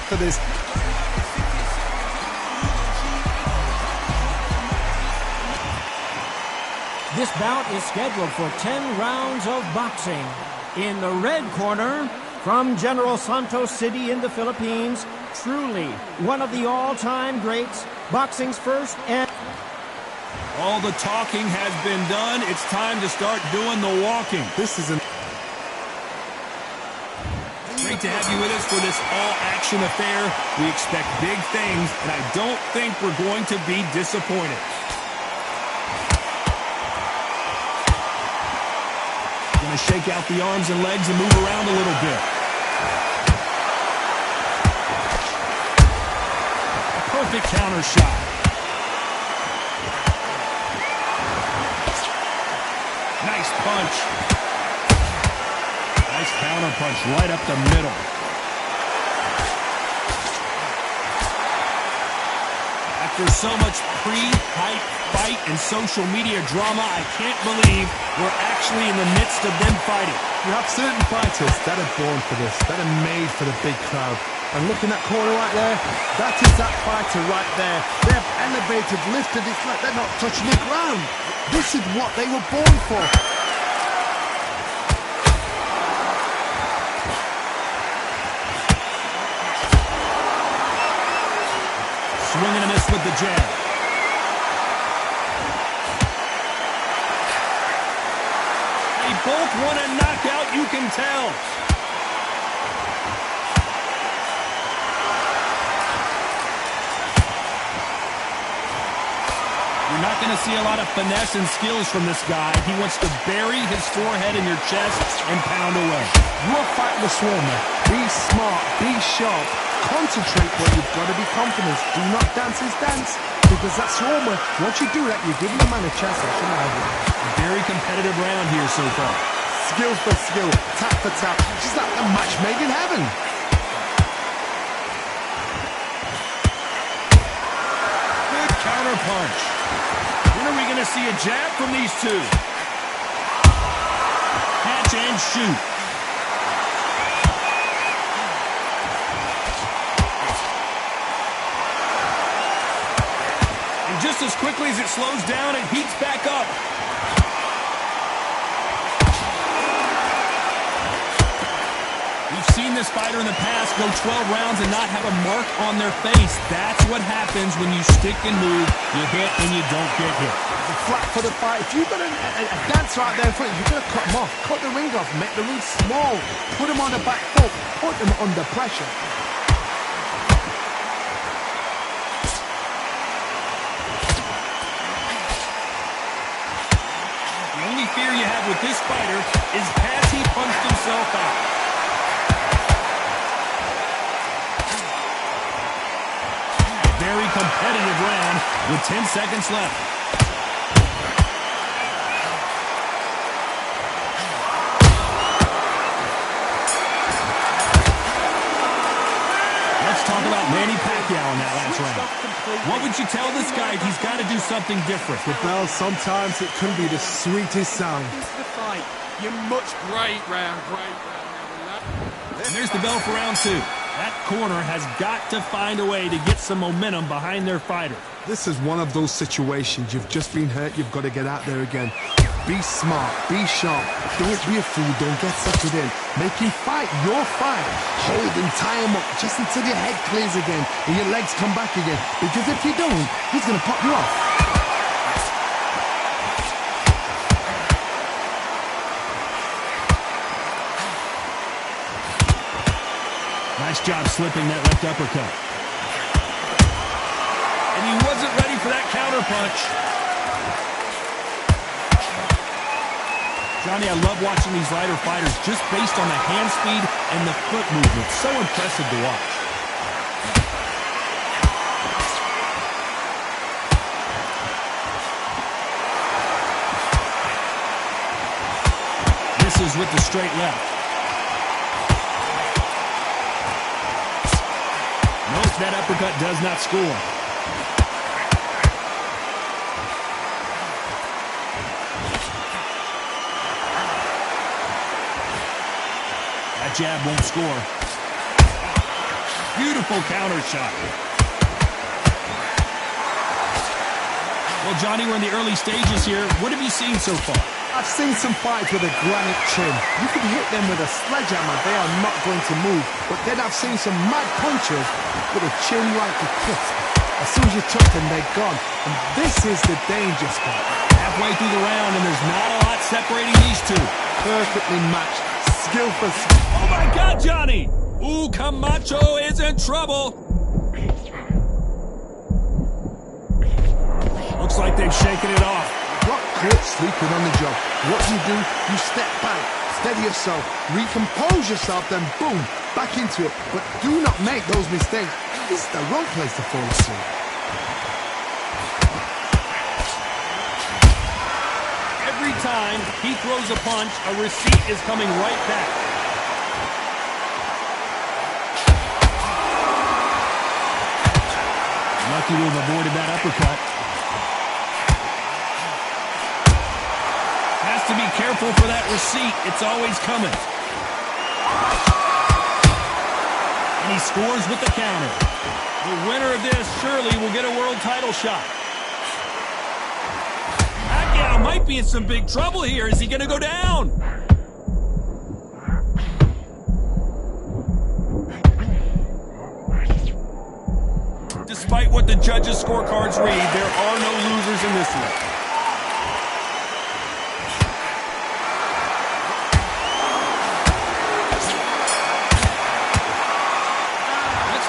for this. This bout is scheduled for 10 rounds of boxing. In the red corner, from General Santos City in the Philippines, truly one of the all-time greats, boxing's first and... All the talking has been done. It's time to start doing the walking. This is Great to have you with us for this all-action affair. We expect big things, and I don't think we're going to be disappointed. Going to shake out the arms and legs and move around a little bit. A perfect counter shot. Nice punch. Nice counter punch right up the middle. After so much pre-hype fight and social media drama, I can't believe we're actually in the midst of them fighting. You have certain fighters that are born for this, that are made for the big crowd. And look in that corner right there, that is that fighter right there. They've elevated, lifted, it's like they're not touching the ground. This is what they were born for. Swing and a miss with the jab. They both want a knockout, you can tell. You're not going to see a lot of finesse and skills from this guy. He wants to bury his forehead in your chest and pound away. You're fighting the swarmer. Be smart, be sharp. Concentrate where you've got to be confident. Do not dance his dance, because that swarmer, once you do that, you're giving the man a chance to survive. A very competitive round here so far. Skill for skill, tap for tap. Just like a match made in heaven. Good counter punch. When are we going to see a jab from these two? Catch and shoot. Just as quickly as it slows down, it heats back up. We've seen this fighter in the past go 12 rounds and not have a mark on their face. That's what happens when you stick and move. You hit and you don't get hit. The flat for the fight. If you've got a dancer out there in front, you've got to cut him off. Cut the ring off. Make the ring small. Put him on the back foot. Put him under pressure. Fear you have with this fighter is has he punched himself out. A very competitive round with 10 seconds left. Let's talk about Manny Pacquiao in that last round. What would you tell this guy if he's got to do something different? The bell, sometimes it can be the sweetest sound. You're much great round. And there's the bell for round two. That corner has got to find a way to get some momentum behind their fighter. This is one of those situations. You've just been hurt. You've got to get out there again. Be smart. Be sharp. Don't be a fool. Don't get sucked in. Make him fight your fight. Hold him, tie him up just until your head clears again and your legs come back again. Because if you don't, he's going to pop you off. Nice job slipping that left uppercut. And he wasn't ready for that counter punch. Johnny, I love watching these lighter fighters just based on the hand speed and the foot movement. So impressive to watch. Misses with the straight left. Nope, that uppercut does not score. That jab won't score. Beautiful counter shot. Well, Johnny, we're in the early stages here. What have you seen so far? I've seen some fights with a granite chin. You can hit them with a sledgehammer, they are not going to move. But then I've seen some mad punchers with a chin like a crisp. As soon as you touch them, they're gone. And this is the danger spot. Halfway through the round, and there's not a lot separating these two. Perfectly matched. Skillful. Oh, my God, Johnny! Ooh, Camacho is in trouble. Looks like they've shaken it off. Got caught sleeping on the job. What do? You step back, steady yourself, recompose yourself, then boom, back into it. But do not make those mistakes. This is the wrong place to fall asleep. Every time he throws a punch, a receipt is coming right back. Lucky to have avoided that uppercut. Has to be careful for that receipt. It's always coming. And he scores with the counter. The winner of this surely will get a world title shot. Pacquiao might be in some big trouble here. Is he going to go down? Despite what the judges' scorecards read, there are no losers in this one.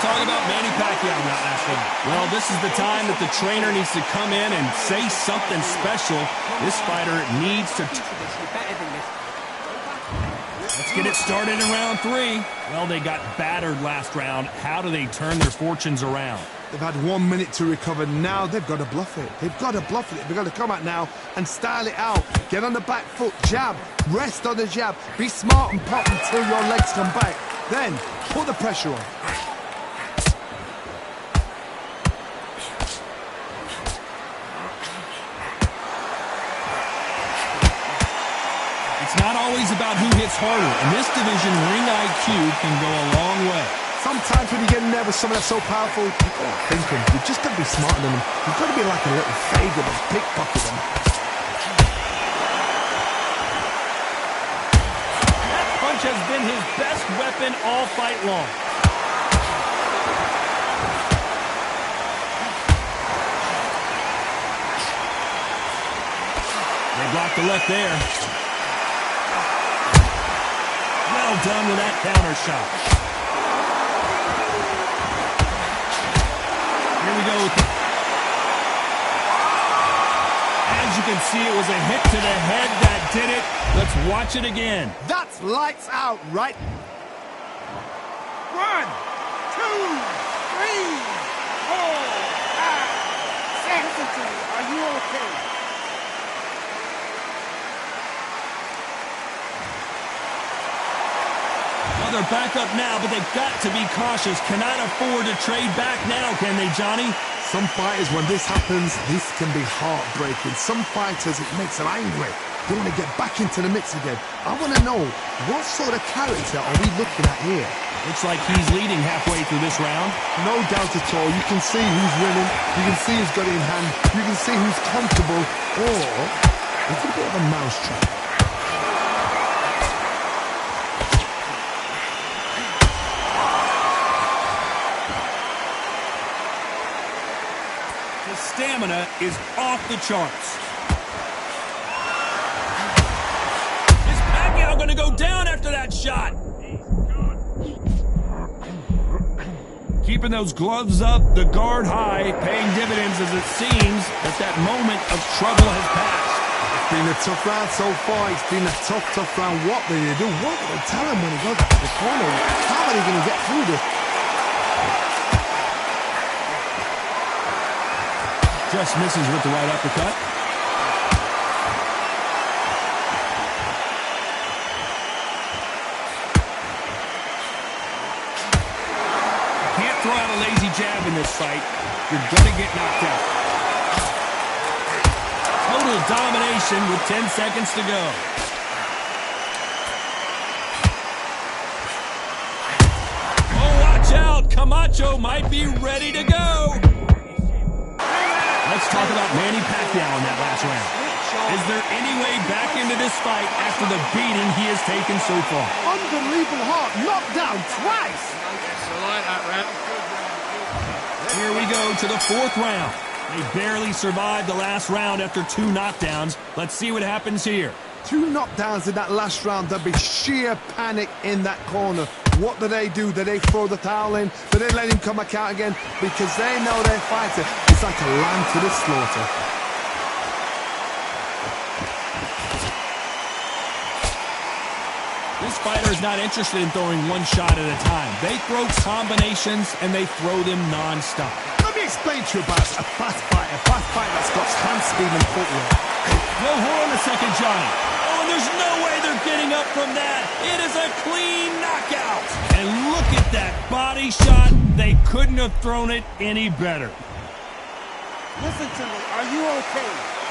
Talk about Manny Pacquiao not last round. Well, this is the time that the trainer needs to come in and say something special. This fighter needs to... Let's get it started in round 3. Well, they got battered last round. How do they turn their fortunes around? They've had 1 minute to recover. Now they've got to bluff it. They've got to bluff it. They've got to come out now and style it out. Get on the back foot, jab, rest on the jab. Be smart and pop until your legs come back. Then, put the pressure on. It's not always about who hits harder. In this division, ring IQ can go a long way. Sometimes when you get in there with someone that's so powerful, you've got to think them. You've just got to be smarter than them. You've got to be like a little faggot and pickpocket them. That punch has been his best weapon all fight long. They blocked the left there. Well done with that counter shot. Here we go. As you can see, it was a hit to the head that did it. Let's watch it again. That's lights out, right? 1, 2, 3, 4, 5, 6. Are you okay? They're back up now, but they've got to be cautious. Cannot afford to trade back now, can they, Johnny? Some fighters, when this happens, this can be heartbreaking. Some fighters, it makes them angry. They want to get back into the mix again. I want to know, what sort of character are we looking at here? Looks like he's leading halfway through this round. No doubt at all. You can see who's winning. You can see who's got it in hand. You can see who's comfortable. Or it's a bit of a mousetrap. Stamina is off the charts. Is Pacquiao going to go down after that shot? Keeping those gloves up, the guard high, paying dividends as it seems that moment of trouble has passed. It's been a tough round so far. It's been a tough round. What do they do? What do they tell him when he goes back to the corner? How are they going to get through this? Just misses with the right uppercut. Can't throw out a lazy jab in this fight. You're going to get knocked out. Total domination with 10 seconds to go. Oh, watch out! Camacho might be ready to go. Let's talk about Manny Pacquiao in that last round. Is there any way back into this fight after the beating he has taken so far? Unbelievable heart, knocked down twice. Here we go to the fourth round. They barely survived the last round after 2 knockdowns. Let's see what happens here. 2 knockdowns in that last round. There'll be sheer panic in that corner. What do? Do they throw the towel in? Do they let him come back out again? Because they know their fighter is like a lamb to the slaughter. This fighter is not interested in throwing one shot at a time. They throw combinations, and they throw them non-stop. Let me explain to you about a fast fight that's got hand speed and footwork. Well, hold on a second, Johnny. Oh, and there's no way they're getting up from that. It is a clean knockout. And look at that body shot. They couldn't have thrown it any better. Listen to me. Are you okay?